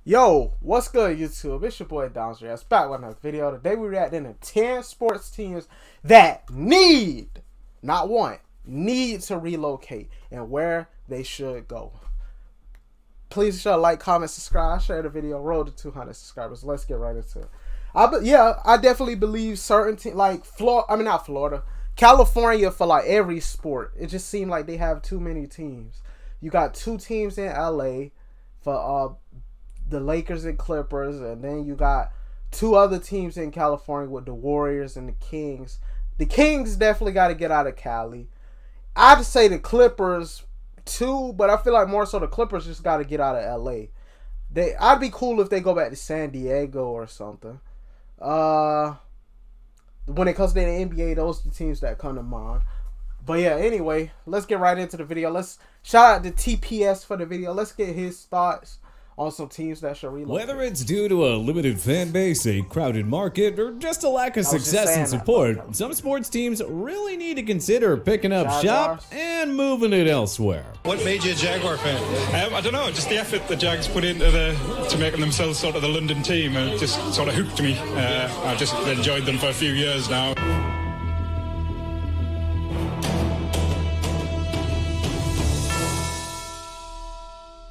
Yo, what's good, YouTube? It's your boy Downstairs back with another video. Today we reacting to 10 sports teams that need, not want, need to relocate and where they should go. Please show like, comment, subscribe, share the video, roll to 200 subscribers. Let's get right into it. I definitely believe certain teams like California for like every sport. It just seemed like they have too many teams. You got 2 teams in LA for the Lakers and Clippers, and then you got 2 other teams in California with the Warriors and the Kings. The Kings definitely got to get out of Cali. I'd say the Clippers too, but I feel like more so the Clippers just got to get out of LA. I'd be cool if they go back to San Diego or something. When it comes to the NBA, those are the teams that come to mind. But yeah, anyway, let's get right into the video. Let's shout out to TPS for the video. Let's get his thoughts on some teams that should relocate. Whether it's due to a limited fan base, a crowded market, or just a lack of success and support, some sports teams really need to consider picking up shop and moving it elsewhere. What made you a Jaguar fan? I don't know, just the effort the Jags put into to making themselves sort of the London team, and it just sort of hooked me. I've just enjoyed them for a few years now.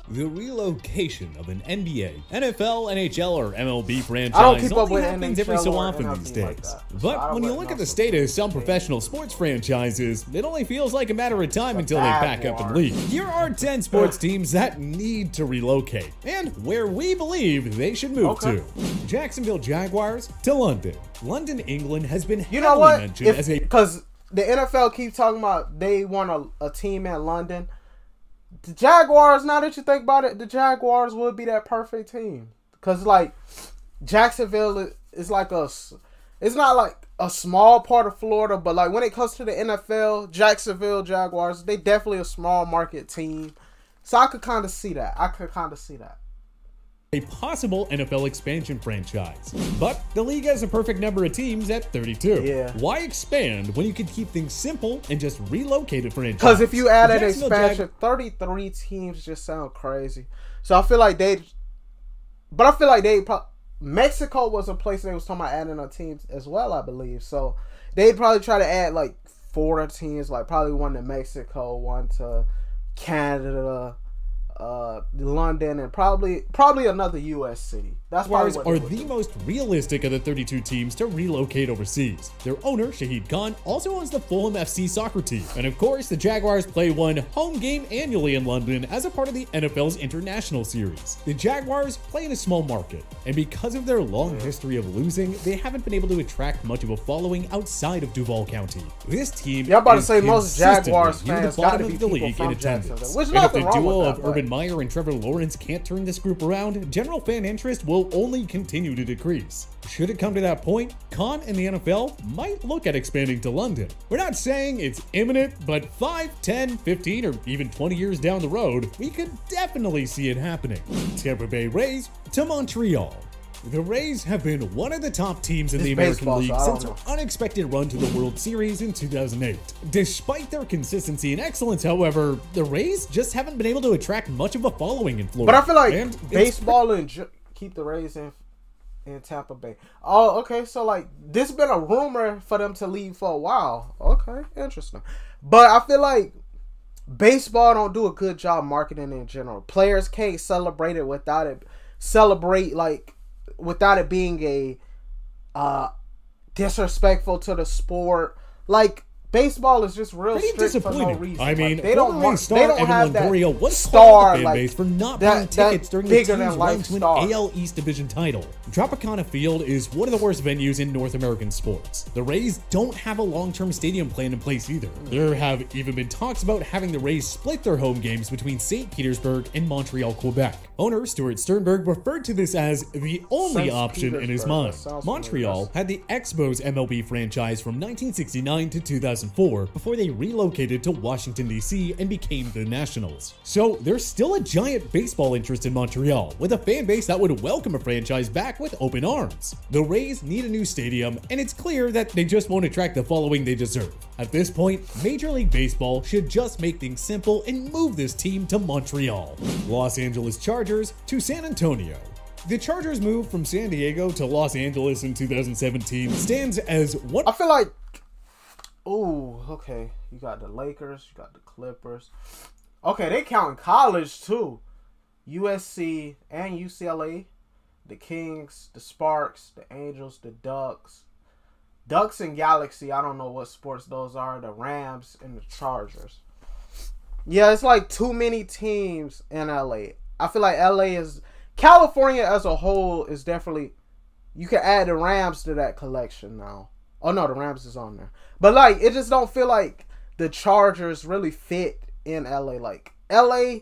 The relocation of an NBA, NFL, NHL, or MLB franchise only happens every so often these days. But when you look at the state of some professional sports franchises, it only feels like a matter of time until they back up and leave. Here are 10 sports teams that need to relocate, and where we believe they should move to. Jacksonville Jaguars to London. London, England has been heavily mentioned as a... Because the NFL keeps talking about they want a team in London. The Jaguars, now that you think about it, the Jaguars would be that perfect team. Because, like, Jacksonville is like it's not like a small part of Florida, but, like, when it comes to the NFL, Jacksonville Jaguars, they definitely a small market team. So I could kind of see that. A possible NFL expansion franchise. But the league has a perfect number of teams at 32. Yeah. Why expand when you can keep things simple and just relocate a franchise? Because if you add an expansion, 33 teams just sound crazy. So I feel like Mexico was a place they was talking about adding a teams as well, I believe. So they'd probably try to add like 4 teams, like probably one to Mexico, one to Canada, London, and probably another U.S. city. That's Jaguars are the most realistic of the 32 teams to relocate overseas. Their owner, Shahid Khan, also owns the Fulham FC soccer team. And of course, the Jaguars play one home game annually in London as a part of the NFL's International Series. The Jaguars play in a small market, and because of their long history of losing, they haven't been able to attract much of a following outside of Duval County. This team is about to say most Jaguars fans the bottom of the league in attendance. And if the duo of Urban Meyer and Trevor Lawrence can't turn this group around, general fan interest will only continue to decrease. Should it come to that point, Khan and the NFL might look at expanding to London. We're not saying it's imminent, but 5, 10, 15, or even 20 years down the road, we could definitely see it happening. Tampa Bay Rays to Montreal. The Rays have been one of the top teams in the American League since their unexpected run to the World Series in 2008. Despite their consistency and excellence, however, the Rays just haven't been able to attract much of a following in Florida. But I feel like baseball and keep the Rays in Tampa Bay. Oh, okay. So, like, this has been a rumor for them to leave for a while. Okay, interesting. But I feel like baseball don't do a good job marketing in general. Players can't celebrate it without it being a disrespectful to the sport. Like, baseball is just real strict for no reason. I mean, they don't have that star fan base for not buying tickets during the team's run to an AL East Division title. Tropicana Field is one of the worst venues in North American sports. The Rays don't have a long-term stadium plan in place either. There have even been talks about having the Rays split their home games between St. Petersburg and Montreal, Quebec. Owner Stuart Sternberg referred to this as the only option in his mind. Montreal had the Expos MLB franchise from 1969 to 2004 before they relocated to Washington, D.C. and became the Nationals. So there's still a giant baseball interest in Montreal, with a fan base that would welcome a franchise back with open arms. The Rays need a new stadium, and it's clear that they just won't attract the following they deserve. At this point, Major League Baseball should just make things simple and move this team to Montreal. Los Angeles Chargers to San Antonio. The Chargers' move from San Diego to Los Angeles in 2017 stands as one. I feel like, oh, okay. You got the Lakers, you got the Clippers. Okay, they count college too. USC and UCLA, the Kings, the Sparks, the Angels, the Ducks. Ducks and Galaxy, I don't know what sports those are. The Rams and the Chargers. Yeah, it's like too many teams in LA. I feel like LA is... California as a whole is definitely... You can add the Rams to that collection now. Oh no, the Rams is on there. But like, it just don't feel like the Chargers really fit in LA. Like, LA...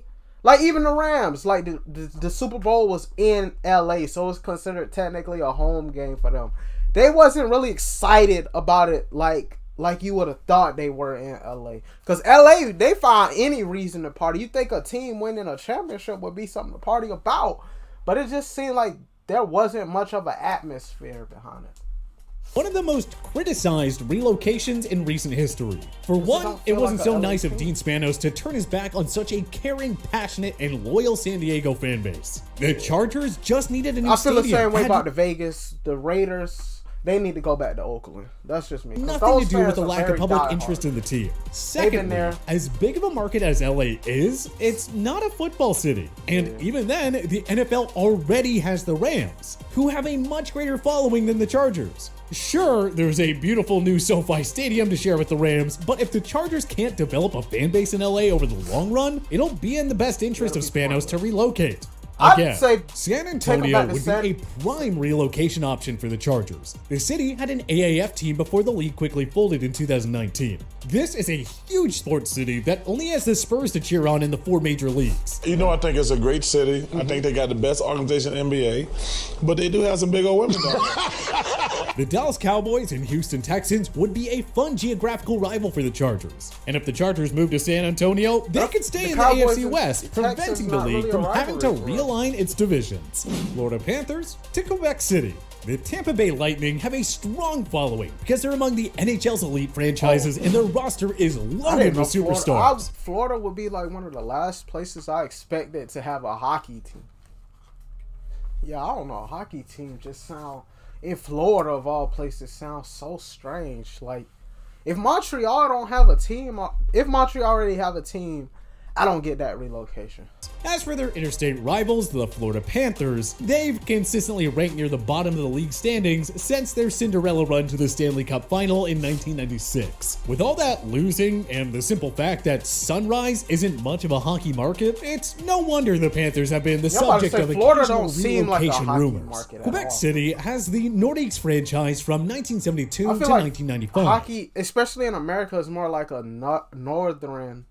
Like, even the Rams, like, the Super Bowl was in LA, so it's considered technically a home game for them. They wasn't really excited about it like you would have thought they were in LA. Because LA, they find any reason to party. You think a team winning a championship would be something to party about. But it just seemed like there wasn't much of an atmosphere behind it. One of the most criticized relocations in recent history. For one, it wasn't so nice of Dean Spanos to turn his back on such a caring, passionate, and loyal San Diego fan base. The Chargers just needed a new stadium. I feel the same way about the Vegas, the Raiders. They need to go back to Oakland. That's just me. Nothing to do with the lack of public interest in the team. Secondly, as big of a market as LA is, it's not a football city. And even then, the NFL already has the Rams, who have a much greater following than the Chargers. Sure, there's a beautiful new SoFi Stadium to share with the Rams, but if the Chargers can't develop a fan base in LA over the long run, it'll be in the best interest of Spanos to relocate. Again, I'd say San Antonio would be a prime relocation option for the Chargers. The city had an AAF team before the league quickly folded in 2019. This is a huge sports city that only has the Spurs to cheer on in the 4 major leagues. You know, I think it's a great city. I think they got the best organization in the NBA, but they do have some big old women down there. The Dallas Cowboys and Houston Texans would be a fun geographical rival for the Chargers. And if the Chargers move to San Antonio, they could stay in the AFC West, preventing the league from having to realign its divisions. Florida Panthers to Quebec City. The Tampa Bay Lightning have a strong following because they're among the NHL's elite franchises and their roster is loaded with superstars. Florida would be like one of the last places I expected to have a hockey team. Yeah, I don't know. A hockey team just sound... In Florida, of all places, sounds so strange. Like, if Montreal don't have a team, if Montreal already have a team, I don't get that relocation. As for their interstate rivals, the Florida Panthers, they've consistently ranked near the bottom of the league standings since their Cinderella run to the Stanley Cup final in 1996. With all that losing and the simple fact that Sunrise isn't much of a hockey market, it's no wonder the Panthers have been the subject of occasional relocation rumors. Quebec City has the Nordiques franchise from 1972 to 1995. Hockey, especially in America, is more like a northern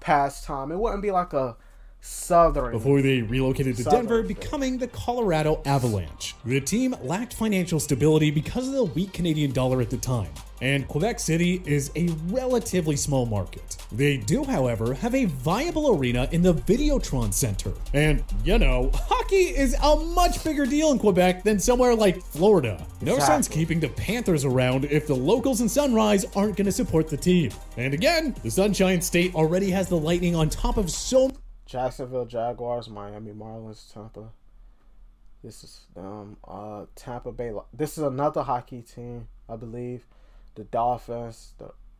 pastime. It wouldn't be like a southern. Before they relocated to Denver, becoming the Colorado Avalanche. The team lacked financial stability because of the weak Canadian dollar at the time, and Quebec City is a relatively small market. They do, however, have a viable arena in the Videotron Center. And, you know, hockey is a much bigger deal in Quebec than somewhere like Florida. No sense keeping the Panthers around if the locals in Sunrise aren't going to support the team. And again, the Sunshine State already has the Lightning on top of so... Jacksonville Jaguars, Miami Marlins, Tampa. This is Tampa Bay. This is another hockey team, I believe. The Dolphins.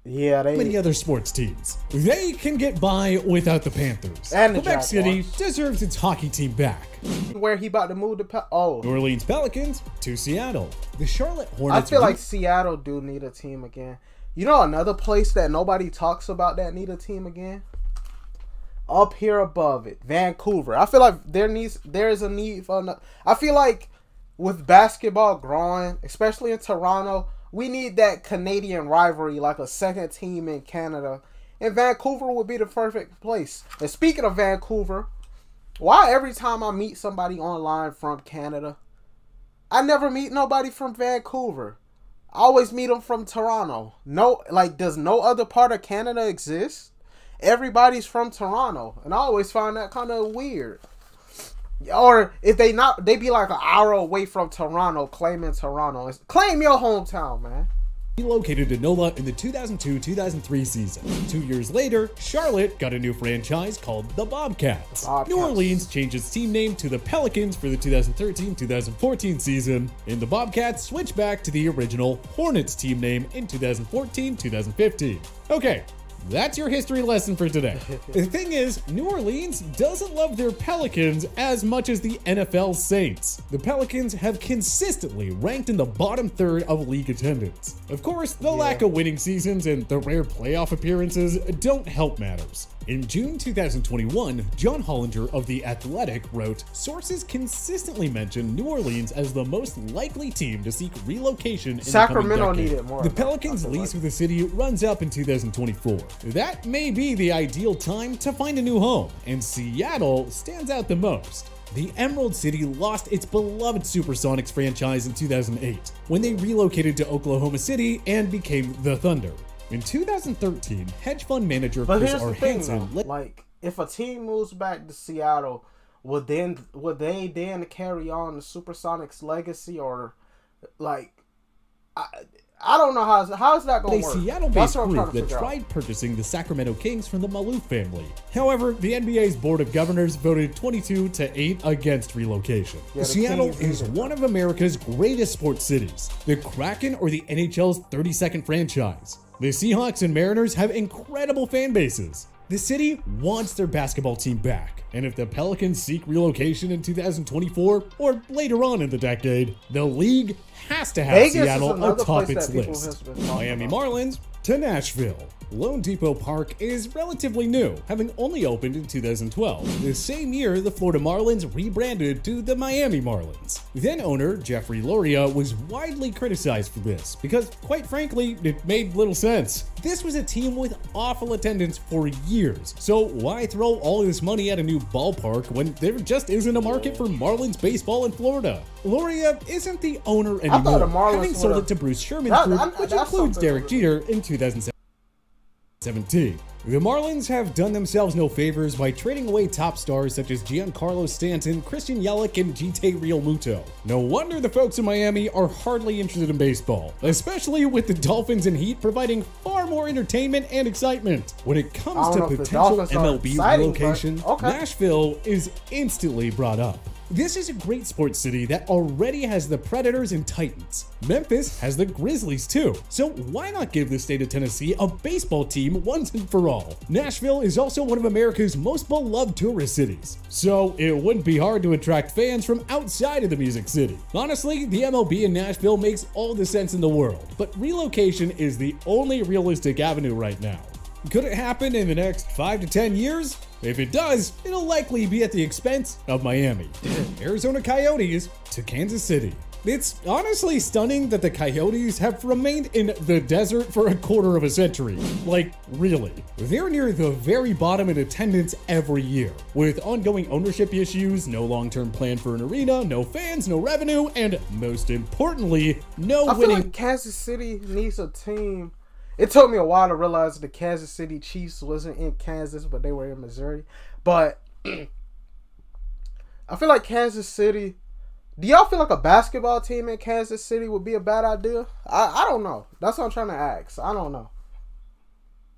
Many other sports teams. They can get by without the Panthers. And the Quebec City deserves its hockey team back. Where he about to move to New Orleans Pelicans to Seattle. The Charlotte Hornets. I feel like Seattle do need a team again. You know another place that nobody talks about that need a team again? Up here above it, Vancouver. I feel like there is a need for I feel like with basketball growing, especially in Toronto, we need that Canadian rivalry, like a second team in Canada. And Vancouver would be the perfect place. And speaking of Vancouver, why every time I meet somebody online from Canada, I never meet nobody from Vancouver? I always meet them from Toronto. No, like, does no other part of Canada exist? Everybody's from Toronto, and I always find that kind of weird. Or if they be like an hour away from Toronto, claiming Toronto. Claim your hometown, man. relocated to NOLA in the 2002-2003 season. 2 years later, Charlotte got a new franchise called the Bobcats. New Orleans changed its team name to the Pelicans for the 2013-2014 season, and the Bobcats switched back to the original Hornets team name in 2014-2015. Okay, that's your history lesson for today. The thing is, New Orleans doesn't love their Pelicans as much as the NFL Saints. The Pelicans have consistently ranked in the bottom third of league attendance. Of course, the lack of winning seasons and the rare playoff appearances don't help matters. In June 2021, John Hollinger of The Athletic wrote, "Sources consistently mention New Orleans as the most likely team to seek relocation in Sacramento the coming decade. needed more. The Pelicans' lease with the city runs up in 2024. That may be the ideal time to find a new home, and Seattle stands out the most. The Emerald City lost its beloved Supersonics franchise in 2008 when they relocated to Oklahoma City and became the Thunder. In 2013, hedge fund manager Chris R. Hansen, like, if a team moves back to Seattle, would they then carry on the Supersonics legacy, or like, I don't know how is that going to work. A Seattle-based group that tried purchasing the Sacramento Kings from the Maloof family. However, the NBA's Board of Governors voted 22-8 against relocation. Seattle is one of America's greatest sports cities. The Kraken or the NHL's 32nd franchise. The Seahawks and Mariners have incredible fan bases. The city wants their basketball team back, and if the Pelicans seek relocation in 2024 or later on in the decade, the league has to have Seattle atop its list. Miami Marlins to Nashville. Lone Depot Park is relatively new, having only opened in 2012. The same year, the Florida Marlins rebranded to the Miami Marlins. Then owner Jeffrey Loria was widely criticized for this because, quite frankly, it made little sense. This was a team with awful attendance for years, so why throw all this money at a new ballpark when there just isn't a market for Marlins baseball in Florida? Loria isn't the owner anymore, having sold it to Bruce Sherman's group, which includes Derek Jeter in 2017. The Marlins have done themselves no favors by trading away top stars such as Giancarlo Stanton, Christian Yelich, and Gite Realmuto. No wonder the folks in Miami are hardly interested in baseball, especially with the Dolphins and Heat providing far more entertainment and excitement. When it comes to potential MLB relocation, Nashville is instantly brought up. This is a great sports city that already has the Predators and Titans. Memphis has the Grizzlies too, so why not give the state of Tennessee a baseball team once and for all? Nashville is also one of America's most beloved tourist cities, so it wouldn't be hard to attract fans from outside of the Music City. Honestly, the MLB in Nashville makes all the sense in the world, but relocation is the only realistic avenue right now. Could it happen in the next 5 to 10 years? If it does, it'll likely be at the expense of Miami. Arizona Coyotes to Kansas City. It's honestly stunning that the Coyotes have remained in the desert for a quarter of a century. Like, really. They're near the very bottom in attendance every year, with ongoing ownership issues, no long-term plan for an arena, no fans, no revenue, and most importantly, no winning. I feel like Kansas City needs a team. It took me a while to realize the Kansas City Chiefs wasn't in Kansas, but they were in Missouri. But I feel like Kansas City... Do y'all feel like a basketball team in Kansas City would be a bad idea? I don't know. That's what I'm trying to ask. I don't know.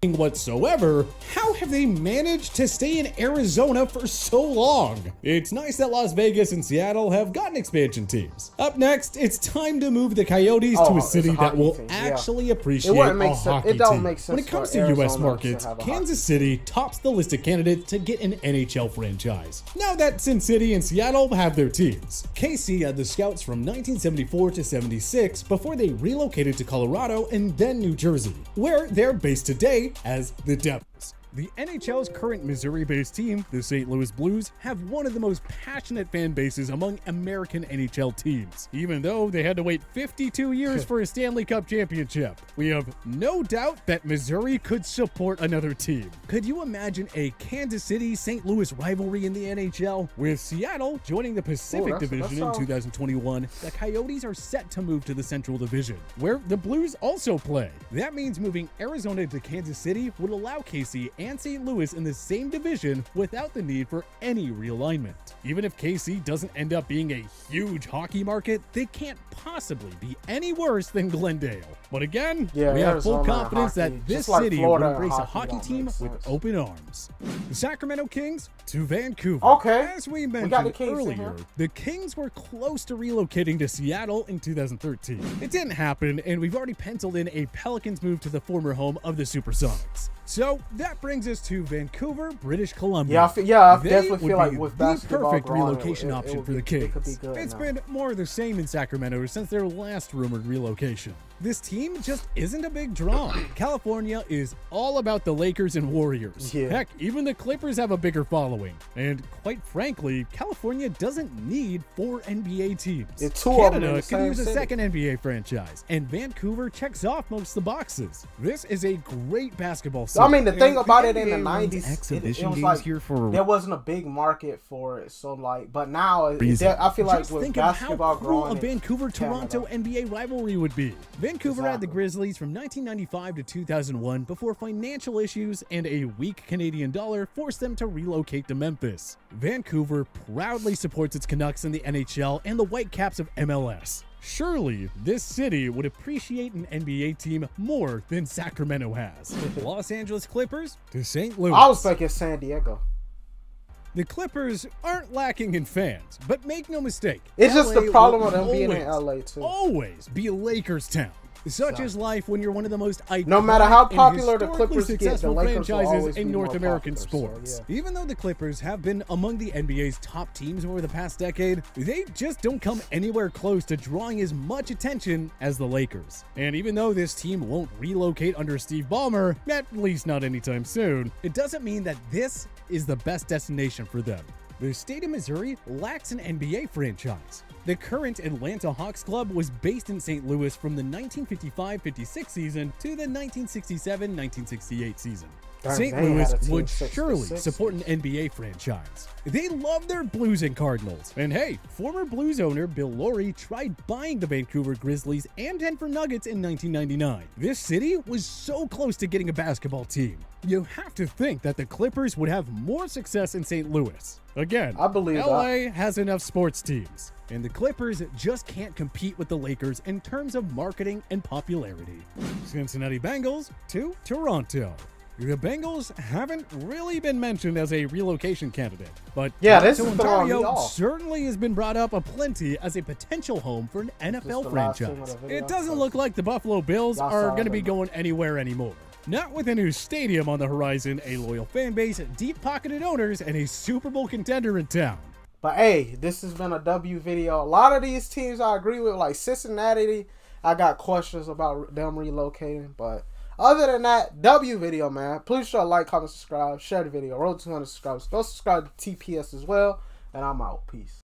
Whatsoever, how have they managed to stay in Arizona for so long? It's nice that Las Vegas and Seattle have gotten expansion teams. Up next, it's time to move the Coyotes to a city that will actually appreciate a hockey team. When it comes to U.S. markets, Kansas City tops the list of candidates to get an NHL franchise. Now that Sin City and Seattle have their teams. KC had the Scouts from 1974 to 76 before they relocated to Colorado and then New Jersey, where they're based today as the Devils. The NHL's current Missouri-based team, the St. Louis Blues, have one of the most passionate fan bases among American NHL teams, even though they had to wait 52 years for a Stanley Cup championship. We have no doubt that Missouri could support another team. Could you imagine a Kansas City-St. Louis rivalry in the NHL? With Seattle joining the Pacific Division in 2021, the Coyotes are set to move to the Central Division, where the Blues also play. That means moving Arizona to Kansas City would allow KC and St. Louis in the same division without the need for any realignment. Even if KC doesn't end up being a huge hockey market, they can't possibly be any worse than Glendale. But again, we have full confidence that this city will embrace a hockey team with open arms. The Sacramento Kings to Vancouver. Okay. As we mentioned earlier, the Kings were close to relocating to Seattle in 2013. It didn't happen, and we've already penciled in a Pelicans move to the former home of the Supersonics. So that brings us to Vancouver, British Columbia. I definitely feel like with basketball the perfect relocation option for the Kings. It's now. been more of the same in Sacramento since their last rumored relocation. This team just isn't a big draw. California is all about the Lakers and Warriors. Heck, even the Clippers have a bigger following. And quite frankly, California doesn't need 4 NBA teams. Canada could use a second NBA franchise, and Vancouver checks off most of the boxes. This is a great basketball city. I mean, the thing about it in the 90s, exhibition it was games like, here for there wasn't a big market for it. So like, but now I feel like just with think basketball of how growing, cool a Vancouver-Toronto NBA rivalry would be. Vancouver had the Grizzlies from 1995 to 2001 before financial issues and a weak Canadian dollar forced them to relocate to Memphis. Vancouver proudly supports its Canucks in the NHL and the Whitecaps of MLS. Surely, this city would appreciate an NBA team more than Sacramento has. Los Angeles Clippers to St. Louis. I was thinking San Diego. The Clippers aren't lacking in fans, but make no mistake. It's just the problem with them being in LA too. Always be Lakers town. Such is life when you're one of the most iconic, no matter how popular the Clippers get, the Lakers franchises in North American popular, sports. So, Even though the Clippers have been among the NBA's top teams over the past decade, they just don't come anywhere close to drawing as much attention as the Lakers. And even though this team won't relocate under Steve Ballmer, at least not anytime soon, it doesn't mean that this is the best destination for them. The state of Missouri lacks an NBA franchise. The current Atlanta Hawks club was based in St. Louis from the 1955-56 season to the 1967-1968 season. St. Louis would surely support an NBA franchise. They love their Blues and Cardinals. And hey, former Blues owner Bill Laurie tried buying the Vancouver Grizzlies and Denver Nuggets in 1999. This city was so close to getting a basketball team. You have to think that the Clippers would have more success in St. Louis. Again, I believe LA has enough sports teams, and the Clippers just can't compete with the Lakers in terms of marketing and popularity. Cincinnati Bengals to Toronto. The Bengals haven't really been mentioned as a relocation candidate, but Ontario certainly has been brought up aplenty as a potential home for an NFL franchise. It doesn't look like the Buffalo Bills are going to be going anywhere anymore. Not with a new stadium on the horizon, a loyal fan base, deep-pocketed owners, and a Super Bowl contender in town. But hey, this has been a W video. A lot of these teams I agree with, like Cincinnati, I got questions about them relocating. But other than that, W video, man. Please show like, comment, subscribe, share the video. Road to 200 subscribers. Go subscribe to TPS as well. And I'm out. Peace.